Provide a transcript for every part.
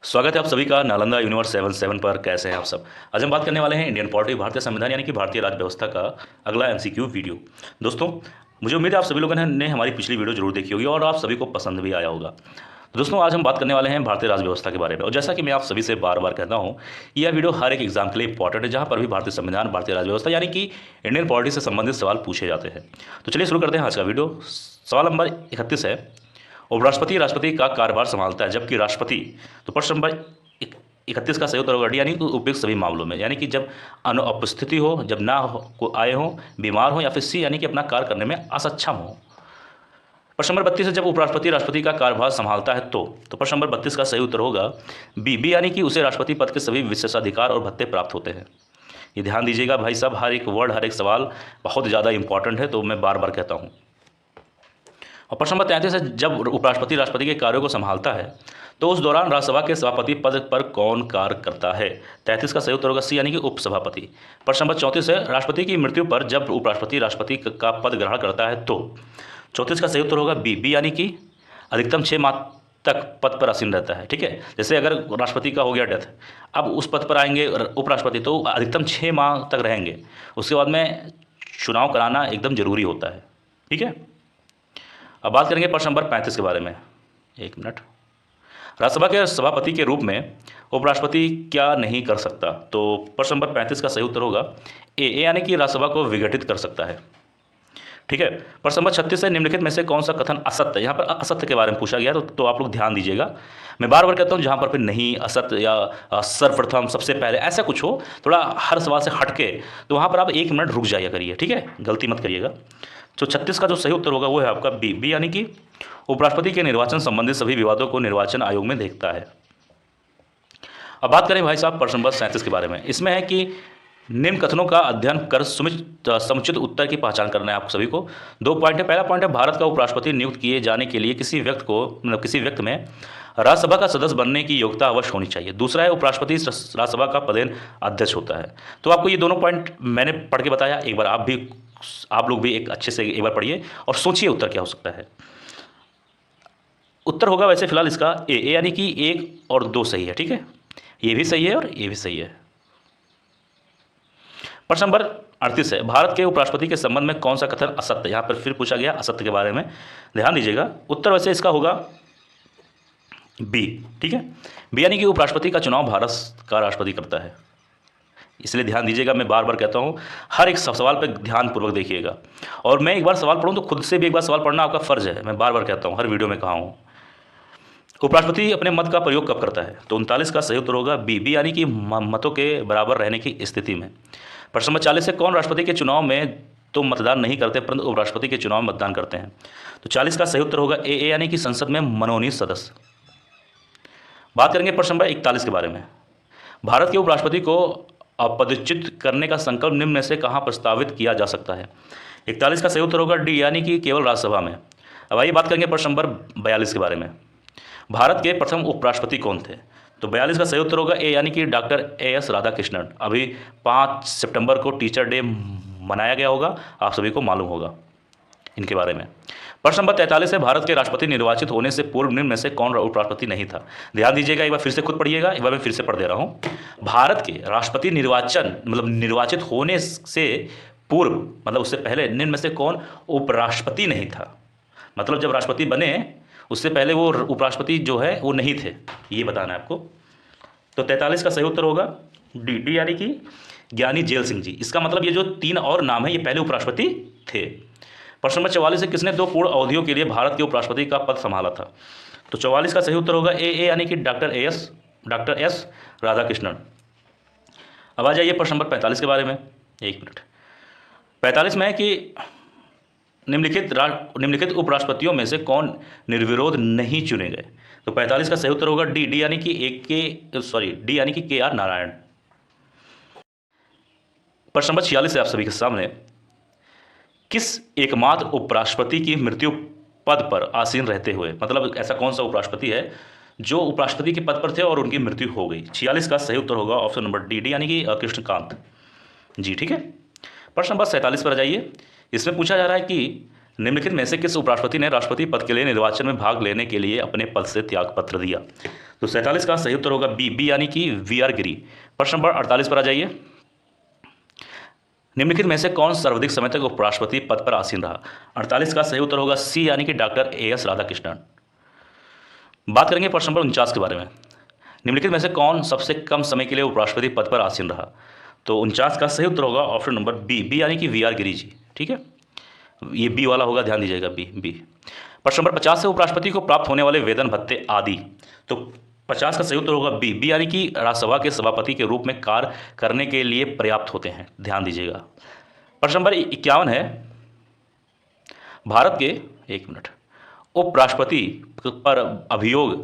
स्वागत है आप सभी का नालंदा यूनिवर्स 77 पर। कैसे हैं आप सब। आज हम बात करने वाले हैं इंडियन पॉलिटी, भारतीय संविधान यानी कि भारतीय राज्य व्यवस्था का अगला एमसीक्यू वीडियो। दोस्तों, मुझे उम्मीद है आप सभी लोगों ने हमारी पिछली वीडियो जरूर देखी होगी और आप सभी को पसंद भी आया होगा। तो दोस्तों, आज हम बात करने वाले हैं भारतीय राज्य व्यवस्था के बारे में। और जैसा कि मैं आप सभी से बार बार कहता हूँ, यह वीडियो हर एक एग्जाम के लिए इंपॉर्टेंट है, जहाँ पर भी भारतीय संविधान, भारतीय राज्य व्यवस्था यानी कि इंडियन पॉलिटी से संबंधित सवाल पूछे जाते हैं। तो चलिए शुरू करते हैं आज का वीडियो। सवाल नंबर 31 है, उपराष्ट्रपति राष्ट्रपति का कार्यभार संभालता है जबकि राष्ट्रपति। तो प्रश्न नंबर 31 का सही उत्तर होगा डी, यानी कि उपयुक्त सभी मामलों में, यानी कि जब अनुपस्थिति हो, जब ना हो, को आए हो, बीमार हो, या फिर सी यानी कि अपना कार्य करने में असक्षम हो। प्रश्न नंबर 32 है, जब उपराष्ट्रपति राष्ट्रपति का कार्यभार संभालता है तो प्रश्न नंबर 32 का सही उत्तर होगा बी, यानी कि उसे राष्ट्रपति पद के सभी विशेषाधिकार और भत्ते प्राप्त होते हैं। ये ध्यान दीजिएगा भाई साहब, हर एक वर्ड, हर एक सवाल बहुत ज़्यादा इंपॉर्टेंट है, तो मैं बार बार कहता हूँ। और प्रश्न नंबर 33 है, जब उपराष्ट्रपति राष्ट्रपति के कार्यों को संभालता है तो उस दौरान राज्यसभा के सभापति पद पर कौन कार्य करता है। 33 का सही उत्तर होगा सी, यानी कि उपसभापति। प्रश्न नंबर 34 है, राष्ट्रपति की मृत्यु पर जब उपराष्ट्रपति राष्ट्रपति का पद ग्रहण करता है तो 34 का सही उत्तर होगा बी, यानी कि अधिकतम 6 माह तक पद पर आसीन रहता है। ठीक है, जैसे अगर राष्ट्रपति का हो गया डेथ, अब उस पद पर आएंगे उपराष्ट्रपति, तो अधिकतम 6 माह तक रहेंगे। उसके बाद में चुनाव कराना एकदम जरूरी होता है। ठीक है, अब बात करेंगे प्रश्न नंबर 35 के बारे में। एक मिनट। राज्यसभा के सभापति के रूप में उपराष्ट्रपति क्या नहीं कर सकता। तो प्रश्न नंबर 35 का सही उत्तर होगा ए, यानी कि राज्यसभा को विघटित कर सकता है। ठीक है, प्रश्न नंबर 36 है, निम्नलिखित में से कौन सा कथन असत्य है। यहाँ पर असत्य के बारे में पूछा गया, तो आप लोग ध्यान दीजिएगा। मैं बार बार कहता हूँ, जहाँ पर फिर नहीं, असत्य या सर्वप्रथम, सबसे पहले, ऐसा कुछ हो थोड़ा हर सवाल से हटके, तो वहाँ पर आप 1 मिनट रुक जाया करिए। ठीक है, गलती मत करिएगा। तो 36 का जो सही उत्तर होगा वो है आपका बी, यानी कि उपराष्ट्रपति के निर्वाचन संबंधित सभी विवादों को निर्वाचन आयोग में देखता है। अब बात करें भाई साहब प्रश्न नंबर 37 के बारे में। इसमें है कि निम्न कथनों का अध्ययन कर समुचित उत्तर की पहचान करना है आप सभी को। 2 पॉइंट है। पहला पॉइंट है, भारत का उपराष्ट्रपति नियुक्त किए जाने के लिए किसी व्यक्ति में राज्यसभा का सदस्य बनने की योग्यता अवश्य होनी चाहिए। दूसरा है, उपराष्ट्रपति राज्यसभा का पदेन अध्यक्ष होता है। तो आपको ये दोनों पॉइंट मैंने पढ़ के बताया, एक बार आप लोग भी एक अच्छे से एक बार पढ़िए और सोचिए उत्तर क्या हो सकता है। उत्तर होगा वैसे फिलहाल इसका ए, यानी कि 1 और 2 सही है। ठीक है, ये भी सही है और ये भी सही है। प्रश्न नंबर 38 है, भारत के उपराष्ट्रपति के संबंध में कौन सा कथन असत्य। यहाँ पर फिर पूछा गया असत्य के बारे में, ध्यान दीजिएगा। उत्तर वैसे इसका होगा बी। ठीक है, बी, यानी कि उपराष्ट्रपति का चुनाव भारत का राष्ट्रपति करता है। इसलिए ध्यान दीजिएगा, मैं बार बार कहता हूँ, हर एक सवाल पर ध्यानपूर्वक देखिएगा। और मैं एक बार सवाल पढ़ूँ तो खुद से भी एक बार सवाल पढ़ना आपका फर्ज है। मैं बार बार कहता हूँ, हर वीडियो में कहा हूँ। उपराष्ट्रपति अपने मत का प्रयोग कब करता है। तो 39 का सही उत्तर होगा बी, यानी कि मतों के बराबर रहने की स्थिति में। प्रश्न नंबर 40 है, कौन राष्ट्रपति के चुनाव में तो मतदान नहीं करते परंतु उपराष्ट्रपति के चुनाव में मतदान करते हैं। तो 40 का सही उत्तर होगा ए, यानी कि संसद में मनोनीत सदस्य। बात करेंगे प्रश्न नंबर 41 के बारे में। भारत के उपराष्ट्रपति को अपदच्युत करने का संकल्प निम्न में से कहाँ प्रस्तावित किया जा सकता है। 41 का सही उत्तर होगा डी, यानी कि केवल राज्यसभा में। अब आइए बात करेंगे प्रश्न नंबर 42 के बारे में। भारत के प्रथम उपराष्ट्रपति कौन थे। तो 42 का सही उत्तर होगा ए, यानी कि डॉक्टर एस राधाकृष्णन। अभी 5 सितंबर को टीचर डे मनाया गया होगा, आप सभी को मालूम होगा इनके बारे में। प्रश्न नंबर 43 है, भारत के राष्ट्रपति निर्वाचित होने से पूर्व निम्न में से कौन उपराष्ट्रपति नहीं था। ध्यान दीजिएगा, एक बार फिर से खुद पढ़िएगा, एक बार मैं फिर से पढ़ दे रहा हूँ। भारत के राष्ट्रपति निर्वाचित होने से पूर्व, मतलब उससे पहले, निम्न में से कौन उपराष्ट्रपति नहीं था। मतलब जब राष्ट्रपति बने उससे पहले वो उपराष्ट्रपति जो है वो नहीं थे, ये बताना है आपको। तो 43 का सही उत्तर होगा डी, यानी कि ज्ञानी जेल सिंह जी। इसका मतलब ये जो 3 और नाम है ये पहले उपराष्ट्रपति थे। प्रश्न नंबर 44 है, किसने 2 पूर्ण अवधियों के लिए भारत के उपराष्ट्रपति का पद संभाला था। तो 44 का सही उत्तर होगा ए, यानी कि डॉक्टर एस राधाकृष्णन। अब आ जाइए प्रश्न नंबर 45 के बारे में। एक मिनट। 45 में है कि निम्नलिखित उपराष्ट्रपतियों में से कौन निर्विरोध नहीं चुने गए। तो 45 का सही उत्तर होगा डी, यानी कि डी, यानी कि के.आर. नारायण। प्रश्न नंबर 46 है आप सभी के सामने, किस एकमात्र उपराष्ट्रपति की मृत्यु पद पर आसीन रहते हुए, मतलब ऐसा कौन सा उपराष्ट्रपति है जो उपराष्ट्रपति के पद पर थे और उनकी मृत्यु हो गई। 46 का सही उत्तर होगा ऑप्शन नंबर डी, यानी कि कृष्णकांत जी। ठीक है, प्रश्न नंबर 47 पर आ जाइए। इसमें पूछा जा रहा है कि निम्नलिखित में से किस उपराष्ट्रपति ने राष्ट्रपति पद के लिए निर्वाचन में भाग लेने के लिए अपने पद से त्यागपत्र दिया? तो 47 का सही उत्तर होगा बी यानी कि वी.आर. गिरी। प्रश्न नंबर 48 पर आ जाइए। निम्नलिखित में से कौन सर्वाधिक समय तक उपराष्ट्रपति पद पर आसीन रहा? 48 का सही उत्तर होगा सी यानी कि डॉक्टर ए.एस. राधाकृष्णन। बात करेंगे प्रश्न नंबर 49 के बारे में। निम्नलिखित में से कौन सबसे कम समय के लिए उपराष्ट्रपति पद पर आसीन रहा? तो 49 का सही उत्तर होगा ऑप्शन नंबर बी यानी कि वी.आर. गिरी जी। ठीक है, ये बी वाला होगा, ध्यान दीजिएगा, बी। प्रश्न नंबर 50 से उपराष्ट्रपति को प्राप्त होने वाले वेतन भत्ते आदि। तो 50 का सही उत्तर होगा बी यानी कि राज्यसभा के सभापति के रूप में कार्य करने के लिए पर्याप्त होते हैं, ध्यान दीजिएगा। प्रश्न नंबर 51 है, भारत के उपराष्ट्रपति पर अभियोग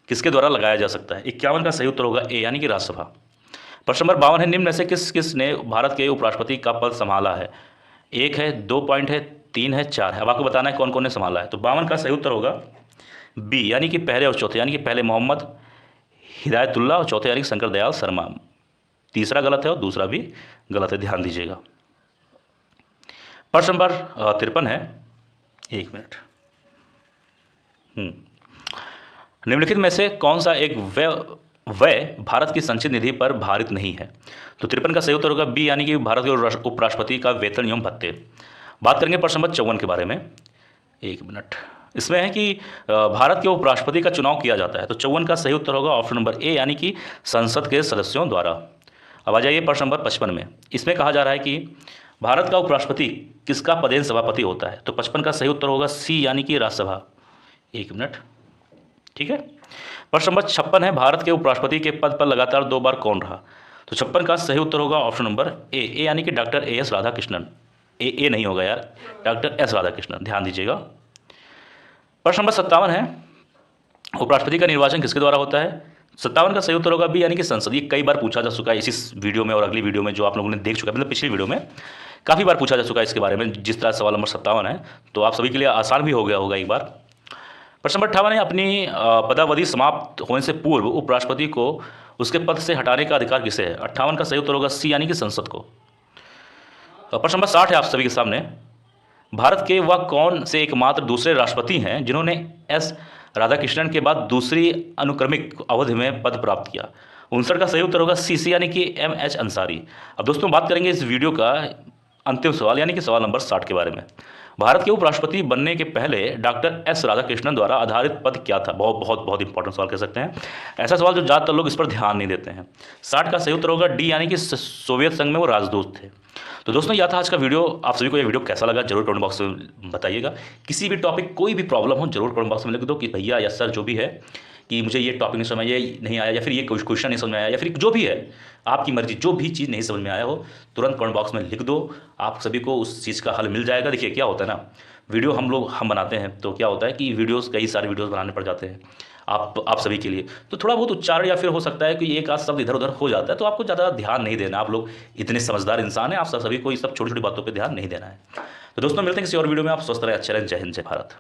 किसके द्वारा लगाया जा सकता है? 51 का सही उत्तर होगा ए यानी कि राज्यसभा। प्रश्न नंबर 52 है, निम्न में से किस ने भारत के उपराष्ट्रपति का पद संभाला है? 1 है, 2 पॉइंट है, 3 है, 4 है। अब आपको बताना है कौन कौन ने संभाला है। तो 52 का सही उत्तर होगा बी यानी कि पहले और चौथे, यानी कि पहले मोहम्मद हिदायतुल्लाह और चौथे यानी कि शंकर दयाल शर्मा। तीसरा गलत है और दूसरा भी गलत है, ध्यान दीजिएगा। प्रश्न नंबर 53 है, 1 मिनट। निम्नलिखित में से कौन सा एक व्यय भारत की संचित निधि पर भारित नहीं है? तो 53 का सही उत्तर होगा बी यानी कि भारत के उपराष्ट्रपति का वेतन एवं भत्ते। बात करेंगे प्रश्न नंबर 54 के बारे में। 1 मिनट। इसमें है कि भारत के उपराष्ट्रपति का चुनाव किया जाता है। तो 54 का सही उत्तर होगा ऑप्शन नंबर ए यानी कि संसद के सदस्यों द्वारा। अब आ जाइए प्रश्न नंबर 55 में। इसमें कहा जा रहा है कि भारत का उपराष्ट्रपति किसका पदेन सभापति होता है? तो 55 का सही उत्तर होगा सी यानी कि राज्यसभा। 1 मिनट, ठीक है। प्रश्न नंबर 56 है, भारत के उपराष्ट्रपति के पद पर लगातार 2 बार कौन रहा? तो 56 का सही उत्तर होगा ऑप्शन नंबर ए यानी कि डॉक्टर ए.एस. राधाकृष्णन। ए नहीं होगा यार, डॉक्टर एस राधाकृष्णन, ध्यान दीजिएगा। प्रश्न नंबर 57 है, उपराष्ट्रपति का निर्वाचन किसके द्वारा होता है? 57 का सही उत्तर होगा बी यानी कि संसद। ये कई बार पूछा जा चुका है इसी वीडियो में और अगली वीडियो में जो आप लोगों ने देख चुका है, मतलब पिछली वीडियो में काफ़ी बार पूछा जा चुका है इसके बारे में, जिस तरह सवाल नंबर 57 है। तो आप सभी के लिए आसान भी हो गया होगा एक बार। प्रश्न नंबर 58 है, अपनी पदावधि समाप्त होने से पूर्व उपराष्ट्रपति को उसके पद से हटाने का अधिकार किसे है? 58 का सही उत्तर होगा सी यानी कि संसद को। प्रश्न नंबर 60 है आप सभी के सामने, भारत के वह कौन से एकमात्र दूसरे राष्ट्रपति हैं जिन्होंने एस राधाकृष्णन के बाद दूसरी अनुक्रमिक अवधि में पद प्राप्त किया? 59 का सही उत्तर होगा सी यानी कि M.H. अंसारी। अब दोस्तों बात करेंगे इस वीडियो का अंतिम सवाल यानी कि सवाल नंबर 60 के बारे में। भारत के उपराष्ट्रपति बनने के पहले डॉक्टर एस राधाकृष्णन द्वारा आधारित पद क्या था? बहुत इंपॉर्टेंट सवाल कह सकते हैं, ऐसा सवाल जो ज़्यादातर लोग इस पर ध्यान नहीं देते हैं। 60 का सही उत्तर होगा डी यानी कि सोवियत संघ में वो राजदूत थे। तो दोस्तों यह था आज का वीडियो। आप सभी को यह वीडियो कैसा लगा जरूर कमेंट बॉक्स में बताइएगा। किसी भी टॉपिक कोई भी प्रॉब्लम हो जरूर कमेंट बॉक्स में लिख दो कि भैया या सर जो भी है कि मुझे ये टॉपिक नहीं समझ नहीं आया, या फिर ये क्वेश्चन नहीं समझ में आया, या फिर जो भी है आपकी मर्जी, जो भी चीज़ नहीं समझ में आया हो तुरंत कमेंट बॉक्स में लिख दो। आप सभी को उस चीज़ का हल मिल जाएगा। देखिए क्या होता है ना, वीडियो हम बनाते हैं तो क्या होता है कि कई सारे वीडियोस बनाने पड़ जाते हैं आप सभी के लिए, तो थोड़ा बहुत उच्चारण या फिर हो सकता है कि एक आध शब्द इधर उधर हो जाता है, तो आपको ज़्यादा ध्यान नहीं देना। आप लोग इतने समझदार इंसान हैं, आप सभी को ये सब छोटी छोटी बातों पर ध्यान नहीं देना है। तो दोस्तों मिलते हैं किसी और वीडियो में। आप स्वस्थ रहें, अच्छे रहें। जय हिंद, जय भारत।